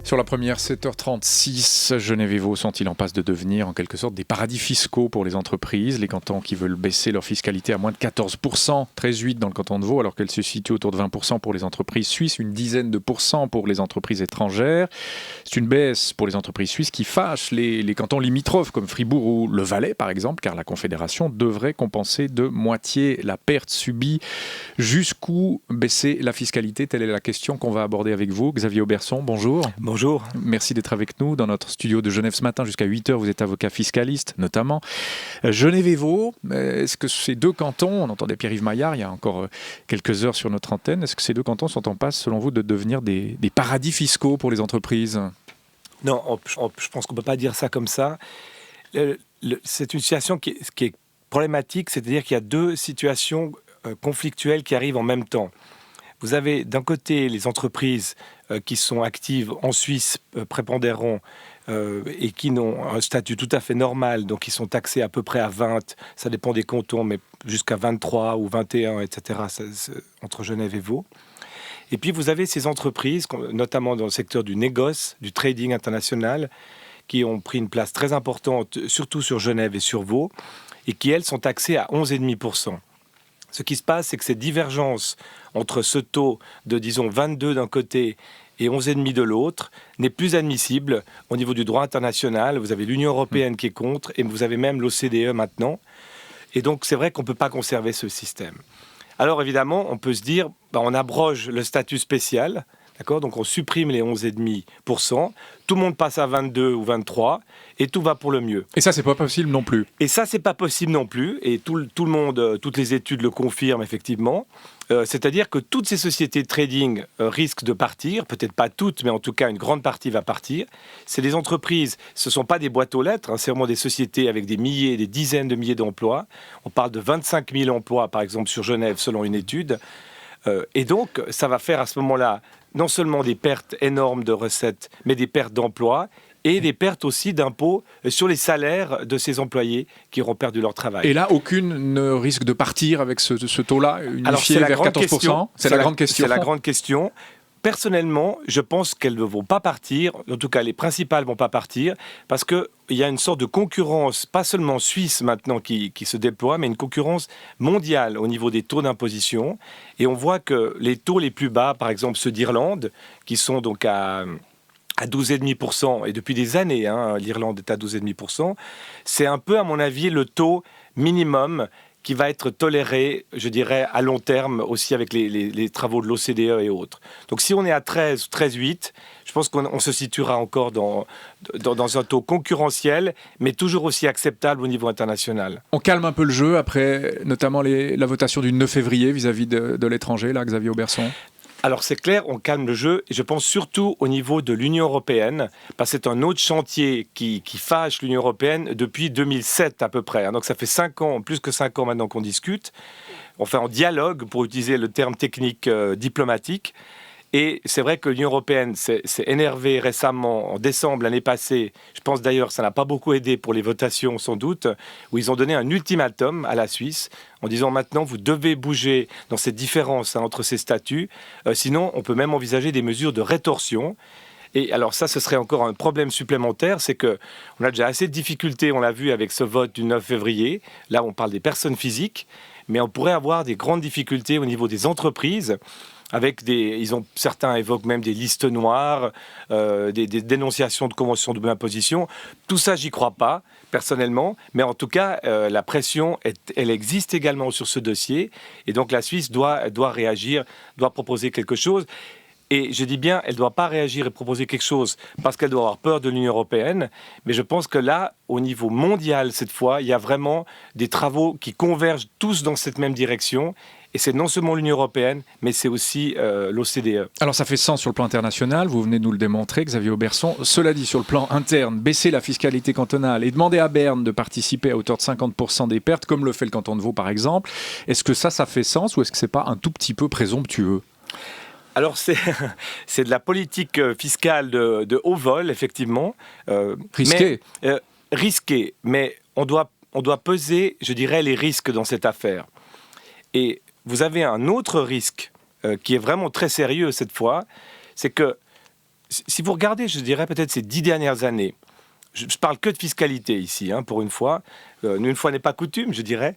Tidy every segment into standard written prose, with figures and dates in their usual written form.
Sur la première, 7h36, Genève et Vaud sont-ils en passe de devenir en quelque sorte des paradis fiscaux pour les entreprises? Les cantons qui veulent baisser leur fiscalité à moins de 14%, 13,8% dans le canton de Vaud, alors qu'elle se situe autour de 20% pour les entreprises suisses, une dizaine de pourcents pour les entreprises étrangères. C'est une baisse pour les entreprises suisses qui fâche les cantons limitrophes comme Fribourg ou le Valais par exemple, car la Confédération devrait compenser de moitié la perte subie. Jusqu'où baisser la fiscalité? Telle est la question qu'on va aborder avec vous. Xavier Auberson, bonjour. Bonjour. Merci d'être avec nous dans notre studio de Genève ce matin jusqu'à 8h. Vous êtes avocat fiscaliste notamment. Genève et Vaud, est-ce que ces deux cantons, on entendait Pierre-Yves Maillard il y a encore quelques heures sur notre antenne, est-ce que ces deux cantons sont en passe selon vous de devenir des paradis fiscaux pour les entreprises? Non, je pense qu'on ne peut pas dire ça comme ça. C'est une situation qui est problématique, c'est-à-dire qu'il y a deux situations conflictuelles qui arrivent en même temps. Vous avez d'un côté les entreprises qui sont actives en Suisse, prépondérant, et qui ont un statut tout à fait normal, donc qui sont taxés à peu près à 20, ça dépend des cantons, mais jusqu'à 23 ou 21, etc., entre Genève et Vaud. Et puis vous avez ces entreprises, notamment dans le secteur du négoce, du trading international, qui ont pris une place très importante, surtout sur Genève et sur Vaud, et qui, elles, sont taxées à 11,5%. Ce qui se passe, c'est que cette divergence entre ce taux de, disons, 22 d'un côté et 11,5 de l'autre n'est plus admissible au niveau du droit international. Vous avez l'Union européenne qui est contre, et vous avez même l'OCDE maintenant. Et donc, c'est vrai qu'on ne peut pas conserver ce système. Alors, évidemment, on peut se dire, on abroge le statut spécial, d'accord ? Donc, on supprime les 11,5%, tout le monde passe à 22 ou 23, et tout va pour le mieux. Et ça, c'est pas possible non plus. Et ça, c'est pas possible non plus, et tout le monde, toutes les études le confirment effectivement. C'est-à-dire que toutes ces sociétés de trading risquent de partir, peut-être pas toutes, mais en tout cas une grande partie va partir. C'est des entreprises, ce ne sont pas des boîtes aux lettres, c'est vraiment des sociétés avec des milliers, des dizaines de milliers d'emplois. On parle de 25 000 emplois, par exemple, sur Genève, selon une étude. Et donc, ça va faire à ce moment-là non seulement des pertes énormes de recettes, mais des pertes d'emplois et des pertes aussi d'impôts sur les salaires de ces employés qui auront perdu leur travail. Et là, aucune ne risque de partir avec ce taux-là, unifié vers 14%? C'est la grande question. C'est la grande question. Personnellement, je pense qu'elles ne vont pas partir, en tout cas les principales ne vont pas partir, parce qu'il y a une sorte de concurrence, pas seulement suisse maintenant qui se déploie, mais une concurrence mondiale au niveau des taux d'imposition. Et on voit que les taux les plus bas, par exemple ceux d'Irlande, qui sont donc à 12,5%, et depuis des années, l'Irlande est à 12,5%, c'est un peu, à mon avis, le taux minimum qui va être toléré, je dirais, à long terme, aussi avec les travaux de l'OCDE et autres. Donc si on est à 13, 13,8, je pense qu'on se situera encore dans un taux concurrentiel, mais toujours aussi acceptable au niveau international. On calme un peu le jeu après, notamment la votation du 9 février vis-à-vis de l'étranger, là, Xavier Auberson? Alors c'est clair, on calme le jeu, et je pense surtout au niveau de l'Union européenne, parce que c'est un autre chantier qui fâche l'Union européenne depuis 2007 à peu près. Donc ça fait 5 ans, plus que 5 ans maintenant qu'on discute. Enfin, on dialogue, pour utiliser le terme technique diplomatique. Et c'est vrai que l'Union européenne s'est énervée récemment, en décembre l'année passée. Je pense d'ailleurs que ça n'a pas beaucoup aidé pour les votations, sans doute, où ils ont donné un ultimatum à la Suisse en disant maintenant vous devez bouger dans cette différence entre ces statuts. Sinon, on peut même envisager des mesures de rétorsion. Et alors ça, ce serait encore un problème supplémentaire, c'est qu'on a déjà assez de difficultés, on l'a vu avec ce vote du 9 février. Là, on parle des personnes physiques, mais on pourrait avoir des grandes difficultés au niveau des entreprises. Certains évoquent même des listes noires, des dénonciations de conventions de bonne imposition. Tout ça, j'y crois pas, personnellement. Mais en tout cas, la pression, elle existe également sur ce dossier. Et donc, la Suisse doit réagir, doit proposer quelque chose. Et je dis bien, elle ne doit pas réagir et proposer quelque chose parce qu'elle doit avoir peur de l'Union européenne. Mais je pense que là, au niveau mondial, cette fois, il y a vraiment des travaux qui convergent tous dans cette même direction. Et c'est non seulement l'Union européenne, mais c'est aussi l'OCDE. Alors ça fait sens sur le plan international, vous venez de nous le démontrer, Xavier Auberson. Cela dit, sur le plan interne, baisser la fiscalité cantonale et demander à Berne de participer à hauteur de 50% des pertes, comme le fait le canton de Vaud par exemple, est-ce que ça fait sens ou est-ce que c'est pas un tout petit peu présomptueux ? Alors, c'est de la politique fiscale de haut vol, effectivement. Risqué. Risqué, mais on doit peser, je dirais, les risques dans cette affaire. Et vous avez un autre risque qui est vraiment très sérieux cette fois, c'est que si vous regardez, je dirais peut-être ces 10 dernières années, je parle que de fiscalité ici, pour une fois n'est pas coutume, je dirais.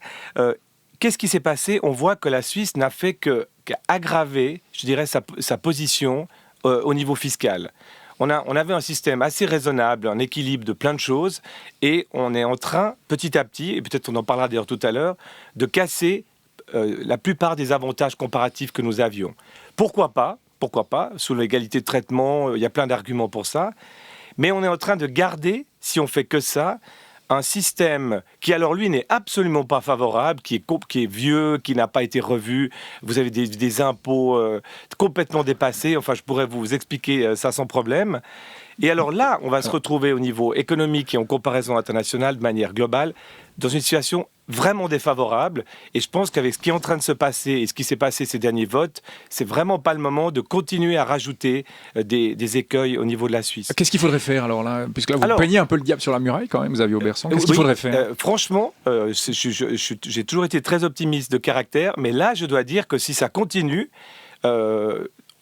Qu'est-ce qui s'est passé? On voit que la Suisse n'a fait qu'aggraver, je dirais, sa position au niveau fiscal. On avait un système assez raisonnable, un équilibre de plein de choses, et on est en train, petit à petit, et peut-être on en parlera d'ailleurs tout à l'heure, de casser la plupart des avantages comparatifs que nous avions. Pourquoi pas? Sous l'égalité de traitement, il y a plein d'arguments pour ça. Mais on est en train de garder, si on fait que ça, un système qui, alors lui, n'est absolument pas favorable, qui est vieux, qui n'a pas été revu. Vous avez des impôts complètement dépassés. Enfin, je pourrais vous expliquer ça sans problème. Et alors là, on va se retrouver au niveau économique et en comparaison internationale, de manière globale, dans une situation vraiment défavorable. Et je pense qu'avec ce qui est en train de se passer et ce qui s'est passé ces derniers votes, c'est vraiment pas le moment de continuer à rajouter des écueils au niveau de la Suisse. Qu'est-ce qu'il faudrait faire alors là? Puisque là, vous peignez un peu le diable sur la muraille quand même, Xavier Auberson. Qu'est-ce qu'il faudrait faire? Franchement, j'ai toujours été très optimiste de caractère, mais là, je dois dire que si ça continue...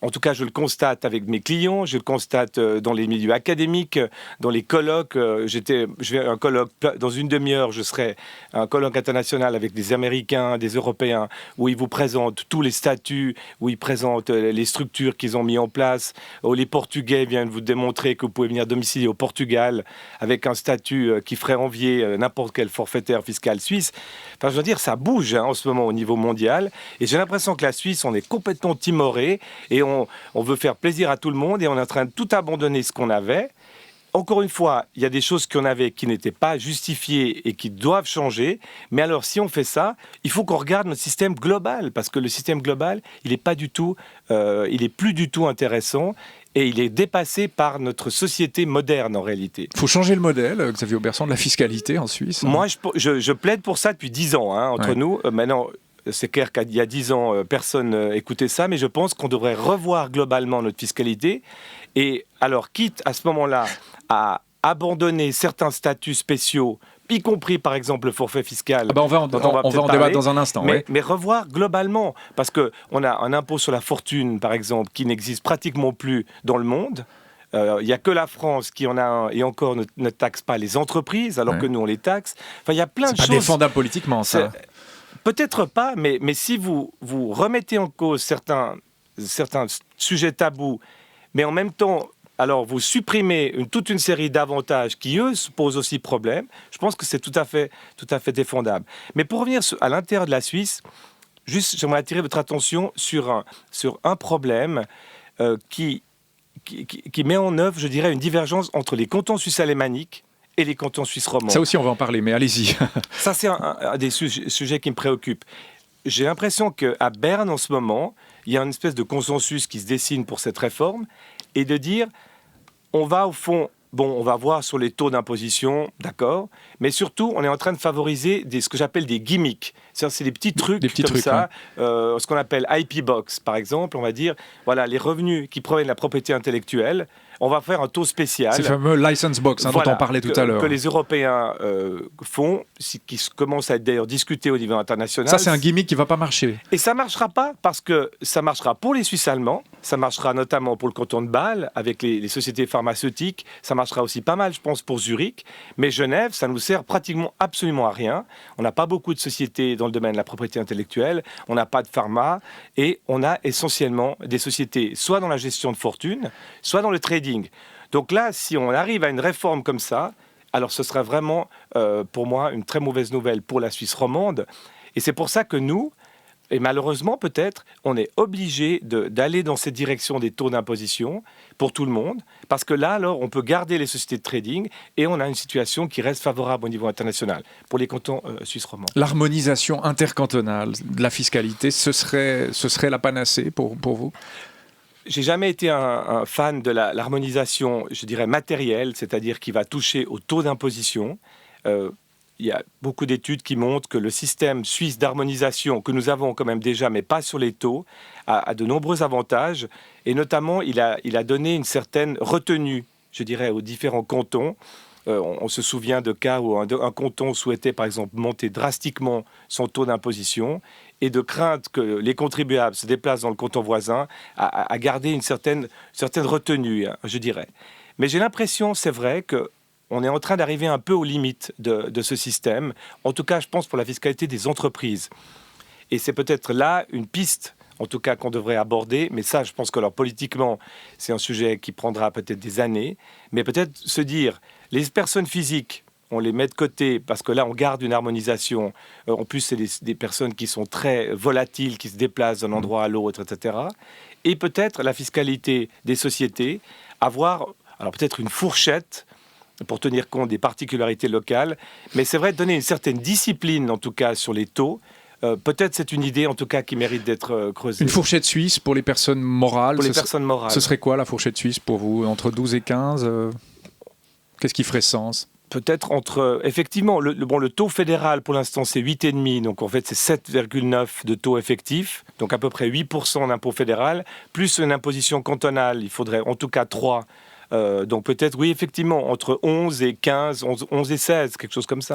en tout cas, je le constate avec mes clients, je le constate dans les milieux académiques, dans les colloques. Je vais à un colloque dans une demi-heure, je serai à un colloque international avec des Américains, des Européens, où ils vous présentent tous les statuts, où ils présentent les structures qu'ils ont mis en place, où les Portugais viennent vous démontrer que vous pouvez venir domicilier au Portugal avec un statut qui ferait envier n'importe quel forfaitaire fiscal suisse. Enfin, je veux dire, ça bouge en ce moment au niveau mondial, et j'ai l'impression que la Suisse, on est complètement timoré, et on veut faire plaisir à tout le monde et on est en train de tout abandonner ce qu'on avait. Encore une fois, il y a des choses qu'on avait qui n'étaient pas justifiées et qui doivent changer. Mais alors, si on fait ça, il faut qu'on regarde notre système global, parce que le système global, il est plus du tout intéressant. Et il est dépassé par notre société moderne, en réalité. Il faut changer le modèle, Xavier Auberson, de la fiscalité en Suisse. Moi, je plaide pour ça depuis 10 ans, entre nous. Maintenant... C'est clair qu'il y a 10 ans, personne écoutait ça, mais je pense qu'on devrait revoir globalement notre fiscalité. Et alors, quitte à ce moment-là à abandonner certains statuts spéciaux, y compris par exemple le forfait fiscal. On va en débattre dans un instant. Mais revoir globalement, parce qu'on a un impôt sur la fortune, par exemple, qui n'existe pratiquement plus dans le monde. Il n'y a que la France qui en a un, et encore ne taxe pas les entreprises, alors que nous on les taxe. Enfin, il y a plein de choses. C'est pas défendable politiquement, ça. Peut-être pas, mais si vous remettez en cause certains sujets tabous, mais en même temps, alors vous supprimez toute une série d'avantages qui, eux, posent aussi problème, je pense que c'est tout à fait défendable. Mais pour revenir à l'intérieur de la Suisse, juste, j'aimerais attirer votre attention sur un problème qui met en œuvre, je dirais, une divergence entre les cantons suisses alémaniques et les cantons suisses romands. Ça aussi, on va en parler, mais allez-y. Ça, c'est un des sujets qui me préoccupe. J'ai l'impression qu'à Berne, en ce moment, il y a une espèce de consensus qui se dessine pour cette réforme, et de dire, on va au fond, on va voir sur les taux d'imposition, d'accord, mais surtout, on est en train de favoriser ce que j'appelle des gimmicks. C'est des petits trucs comme ça, ce qu'on appelle IP Box, par exemple. On va dire, voilà, les revenus qui proviennent de la propriété intellectuelle, on va faire un taux spécial. C'est le fameux license box dont on parlait tout à l'heure. Que les Européens font, qui commence à être d'ailleurs discuté au niveau international. Ça, c'est un gimmick qui ne va pas marcher. Et ça ne marchera pas parce que ça marchera pour les Suisses allemands, ça marchera notamment pour le canton de Bâle avec les sociétés pharmaceutiques, ça marchera aussi pas mal, je pense, pour Zurich. Mais Genève, ça nous sert pratiquement absolument à rien. On n'a pas beaucoup de sociétés dans le domaine de la propriété intellectuelle, on n'a pas de pharma et on a essentiellement des sociétés soit dans la gestion de fortune, soit dans le trading. Donc là, si on arrive à une réforme comme ça, alors ce serait vraiment, pour moi, une très mauvaise nouvelle pour la Suisse romande. Et c'est pour ça que nous, et malheureusement peut-être, on est obligé d'aller dans cette direction des taux d'imposition pour tout le monde, parce que là, alors, on peut garder les sociétés de trading et on a une situation qui reste favorable au niveau international pour les cantons suisses romands. L'harmonisation intercantonale de la fiscalité, ce serait la panacée pour vous ? J'ai jamais été un fan de l'harmonisation, je dirais, matérielle, c'est-à-dire qui va toucher au taux d'imposition. Il y a beaucoup d'études qui montrent que le système suisse d'harmonisation, que nous avons quand même déjà, mais pas sur les taux, a de nombreux avantages. Et notamment, il a donné une certaine retenue, je dirais, aux différents cantons. On se souvient de cas où un canton souhaitait, par exemple, monter drastiquement son taux d'imposition. et de crainte que les contribuables se déplacent dans le canton voisin, à garder une certaine retenue, hein, je dirais. Mais j'ai l'impression, c'est vrai, qu'on est en train d'arriver un peu aux limites de ce système. En tout cas, je pense pour la fiscalité des entreprises. Et c'est peut-être là une piste, en tout cas, qu'on devrait aborder. Mais ça, je pense que alors, politiquement, c'est un sujet qui prendra peut-être des années. Mais peut-être se dire, les personnes physiques, on les met de côté parce que là, on garde une harmonisation. En plus, c'est des personnes qui sont très volatiles, qui se déplacent d'un endroit à l'autre, etc. Et peut-être la fiscalité des sociétés, avoir alors peut-être une fourchette pour tenir compte des particularités locales. Mais c'est vrai, donner une certaine discipline, en tout cas, sur les taux. Peut-être c'est une idée, en tout cas, qui mérite d'être creusée. Une fourchette suisse pour les personnes morales. Pour les personnes morales. Ce serait quoi la fourchette suisse pour vous? Entre 12 et 15 Qu'est-ce qui ferait sens? Peut-être entre... Effectivement, le taux fédéral, pour l'instant, c'est 8,5. Donc, en fait, c'est 7,9 de taux effectif. Donc, à peu près 8% d'impôt fédéral. Plus une imposition cantonale, il faudrait en tout cas 3. Donc, peut-être, oui, effectivement, entre 11 et 15, 11 et 16, quelque chose comme ça.